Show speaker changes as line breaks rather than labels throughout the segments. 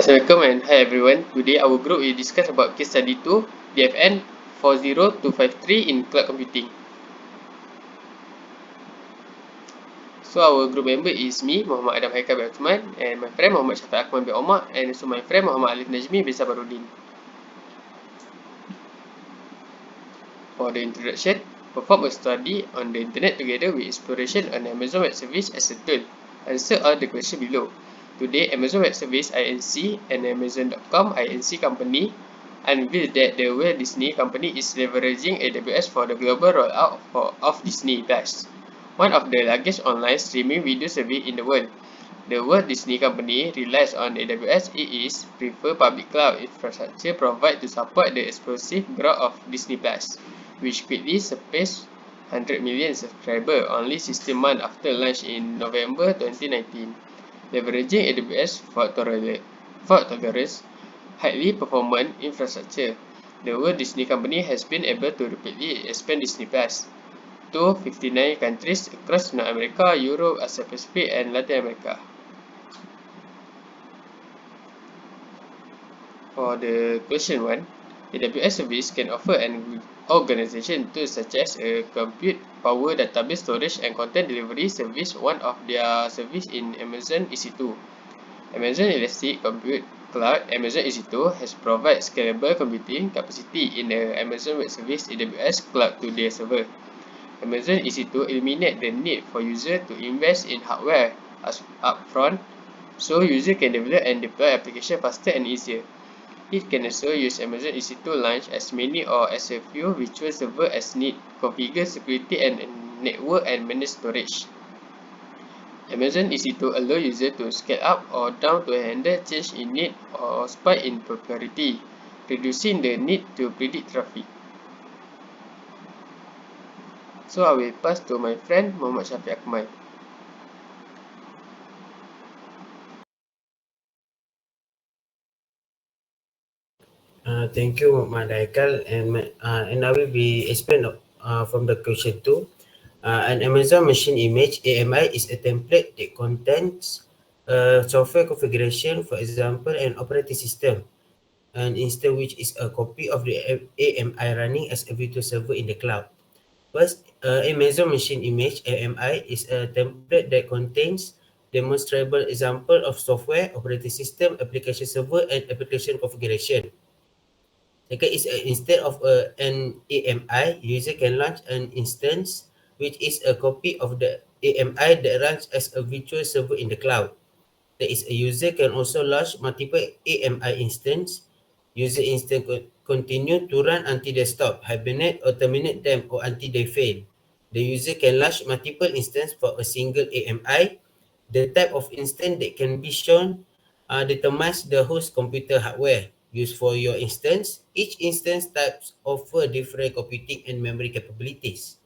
Welcome and hi everyone. Today our group will discuss about case study 2 DFN40253 in cloud computing. So our group member is me, Muhammad Adam Haikal bin Uthman, and my friend Muhammad Syafiq Akmal bin Omar, and also my friend Muhammad Alif Najmi bin Sabaruddin. For the introduction, perform a study on the internet together with exploration on Amazon Web Service as a tool. Answer all the questions below. Today, Amazon Web Service Inc. and Amazon.com Inc. company unveiled that the Walt Disney Company is leveraging AWS for the global rollout of Disney Plus, one of the largest online streaming video service in the world. The Walt Disney Company relies on AWS. It is preferred public cloud infrastructure provided to support the explosive growth of Disney Plus, which quickly surpassed 100 million subscribers only 16 months after launch in November 2019. Leveraging AWS fault tolerance, highly performant infrastructure, the Walt Disney Company has been able to rapidly expand Disney Plus to 59 countries across North America, Europe, Asia Pacific, and Latin America. For the question 1, AWS service can offer an organization tools such as a compute power database storage and content delivery service. One of their service in Amazon EC2. Amazon Elastic Compute Cloud Amazon EC2 has provided scalable computing capacity in the Amazon Web Service AWS Cloud to their server. Amazon EC2 eliminates the need for users to invest in hardware upfront, so users can develop and deploy applications faster and easier. It can also use Amazon EC2 launch as many or as a few virtual servers as need, configure security and network and manage storage. Amazon EC2 allows users to scale up or down to handle change in need or spike in popularity, reducing the need to predict traffic. So I will pass to my friend Muhammad Syafiq Akmal.
Thank you, Muhammad Haikal, and I will be explain from the question 2. An Amazon machine image (AMI) is a template that contains software configuration, for example, an operating system, an instance which is a copy of the AMI running as a virtual server in the cloud. First, Amazon machine image (AMI) is a template that contains demonstrable example of software, operating system, application server, and application configuration. Second is instead of an AMI, user can launch an instance which is a copy of the AMI that runs as a virtual server in the cloud. That is, a user can also launch multiple AMI instances. User instance continue to run until they stop, hibernate, or terminate them, or until they fail. The user can launch multiple instances for a single AMI. The type of instance that can be shown determines the host computer hardware used for your instance. Each instance types offer different computing and memory capabilities.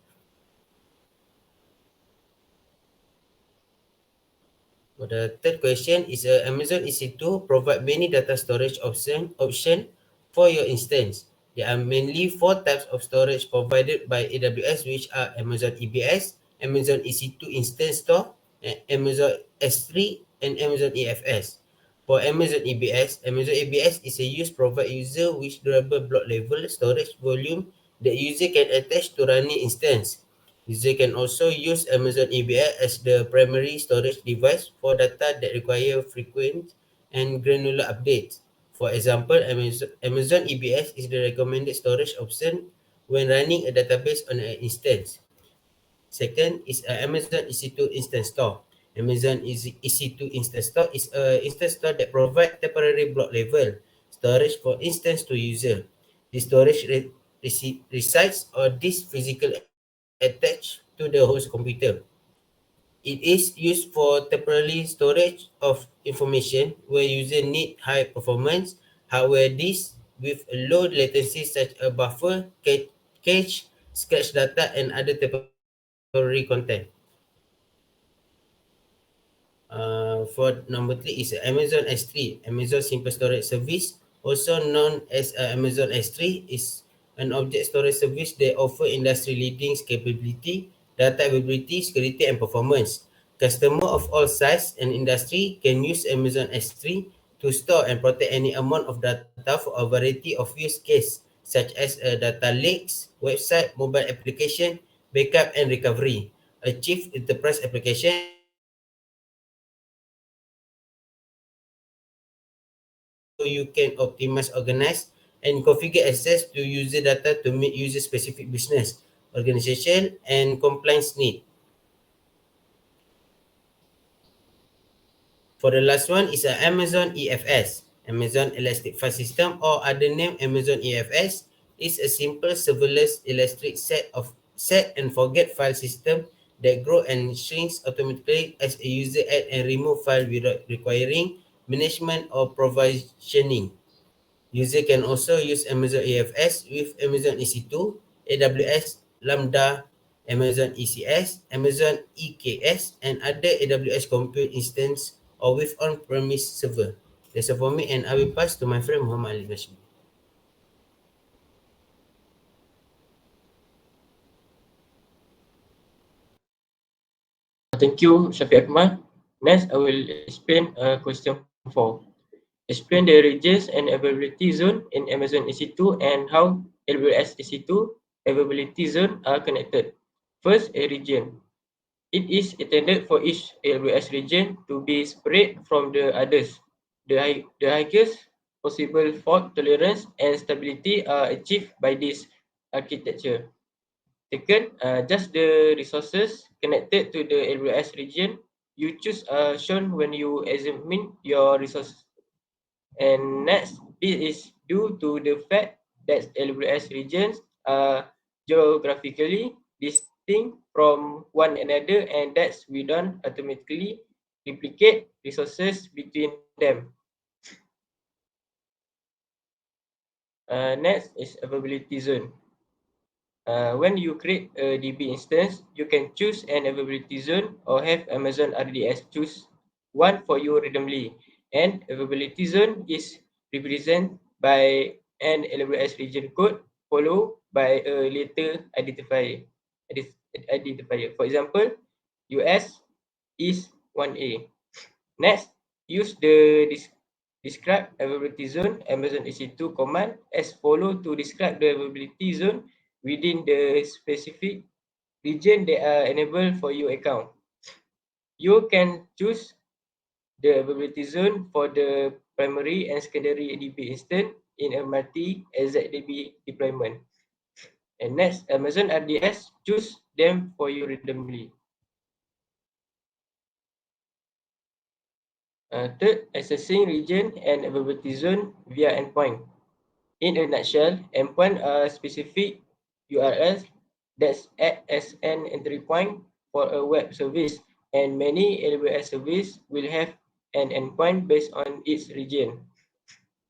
For the third question is Amazon EC2 provide many data storage option for your instance. There are mainly four types of storage provided by AWS, which are Amazon EBS, Amazon EC2 Instance Store, Amazon S3, and Amazon EFS. For Amazon EBS is a use provide user with durable block level storage volume that user can attach to running instance. User can also use Amazon EBS as the primary storage device for data that require frequent and granular updates. For example, Amazon EBS is the recommended storage option when running a database on an instance. Second is Amazon EC2 Instance Store. Amazon EC2 Instance Store is an instance store that provides temporary block level storage for instance to user. The storage resides on this physical attached to the host computer. It is used for temporary storage of information where user need high performance hardware disk with a low latency such as buffer, cache, scratch data, and other temporary content. For number 3 is Amazon S3, Amazon Simple Storage Service, also known as Amazon S3, is an object storage service that offer industry-leading scalability, data availability, security, and performance. Customers of all size and industry can use Amazon S3 to store and protect any amount of data for a variety of use cases, such as data leaks, website, mobile application, backup and recovery. A chief enterprise application so you can optimize, organize, and configure access to user data to meet user-specific business, organization, and compliance need. For the last one is a Amazon EFS. Amazon Elastic File System, or other name Amazon EFS, is a simple serverless elastic set and forget file system that grow and shrinks automatically as a user add and remove file without requiring management or provisioning. User can also use Amazon EFS with Amazon EC2, AWS Lambda, Amazon ECS, Amazon EKS, and other AWS compute instance or with on-premise server. That's all for me, and I will pass to my friend Muhammad Ali Rashid.
Thank you, Shafiq Akmal. Next, I will explain question 4. Explain the regions and availability zone in Amazon EC2 and how AWS EC2 availability zone are connected. First, a region. It is intended for each AWS region to be separate from the others. The highest possible fault tolerance and stability are achieved by this architecture. Second, just the resources connected to the AWS region you choose are shown when you examine your resources. And next, this is due to the fact that AWS regions are geographically distinct from one another, and that we don't automatically replicate resources between them. Next is availability zone. When you create a DB instance, you can choose an availability zone or have Amazon RDS choose one for you randomly. And availability zone is represented by an AWS region code followed by a later identifier. For example, US is 1A. Next, use the describe availability zone Amazon EC2 command as follow to describe the availability zone within the specific region that are enabled for your account. You can choose the availability zone for the primary and secondary DB instance in a multi-ExecDB deployment. And next, Amazon RDS choose them for you randomly. Third, accessing region and availability zone via endpoint. In a nutshell, endpoint are specific URLs that act as an entry point for a web service, and many AWS service will have an endpoint based on its region.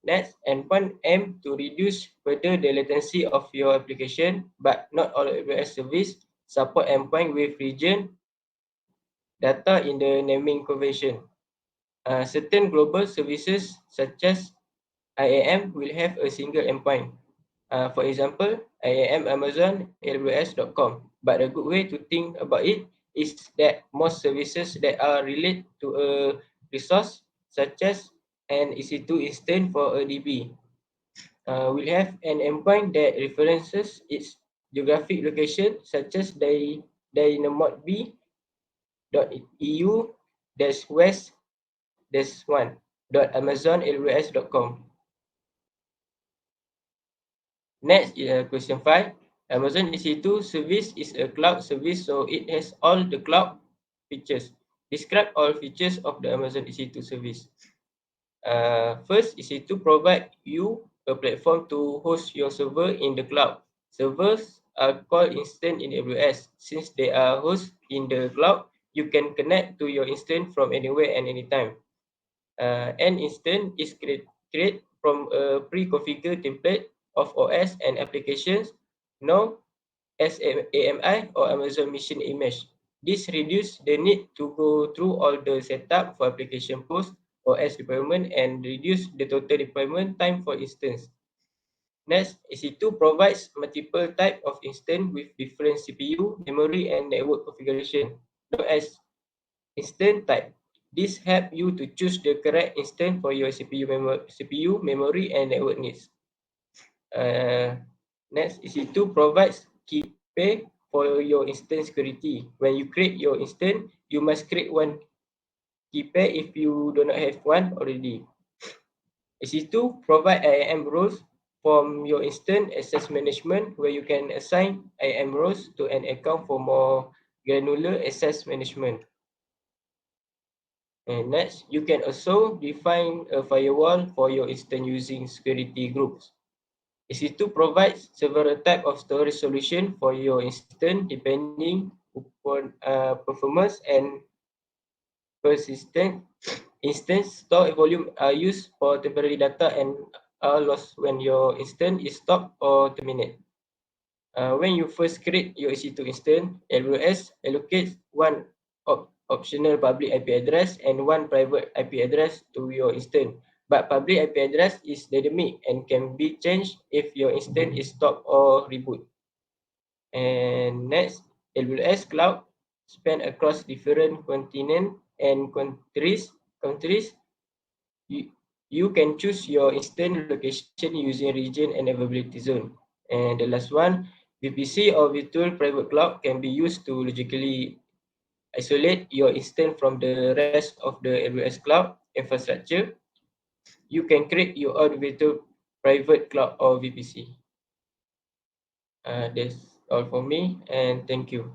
Next, endpoint aim to reduce further the latency of your application, but not all AWS service support endpoint with region data in the naming convention. Certain global services such as IAM will have a single endpoint. For example, IAM Amazon AWS.com. But a good way to think about it is that most services that are related to a resource, such as an EC2 instance for a DB, will have an endpoint that references its geographic location, such as dynamodb.eu west one .amazon aws.com. Next, question 5. Amazon EC2 service is a cloud service, so it has all the cloud features. Describe all features of the Amazon EC2 service. First, EC2 provide you a platform to host your server in the cloud. Servers are called instance in AWS. Since they are hosted in the cloud, you can connect to your instance from anywhere and anytime. An instance is created from a pre-configured template of OS and applications known as AMI or Amazon Mission Image. This reduces the need to go through all the setup for application post OS deployment and reduce the total deployment time for instance. Next, EC2 provides multiple types of instance with different CPU, memory, and network configuration, known as instance type. This helps you to choose the correct instance for your CPU memory, and network needs. Next, EC2 provides key pair for your instance security. When you create your instance, you must create one key pair if you do not have one already. EC2 provide IAM roles from your instance access management, where you can assign IAM roles to an account for more granular access management. And next, you can also define a firewall for your instance using security groups. EC2 provides several types of storage solution for your instance depending upon performance and persistence. Instance store volume are used for temporary data and are lost when your instance is stopped or terminated. When you first create your EC2 instance, AWS allocates one optional public IP address and one private IP address to your instance. But public IP address is dynamic and can be changed if your instance is stopped or reboot. And next, AWS Cloud span across different continents and countries. You can choose your instance location using region and availability zone. And the last one, VPC or virtual private cloud can be used to logically isolate your instance from the rest of the AWS cloud infrastructure. You can create your own virtual private cloud or VPC. That's all for me, and thank you.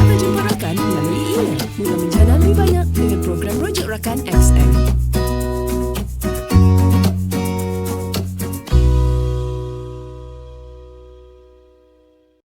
Selamat jumpa rakan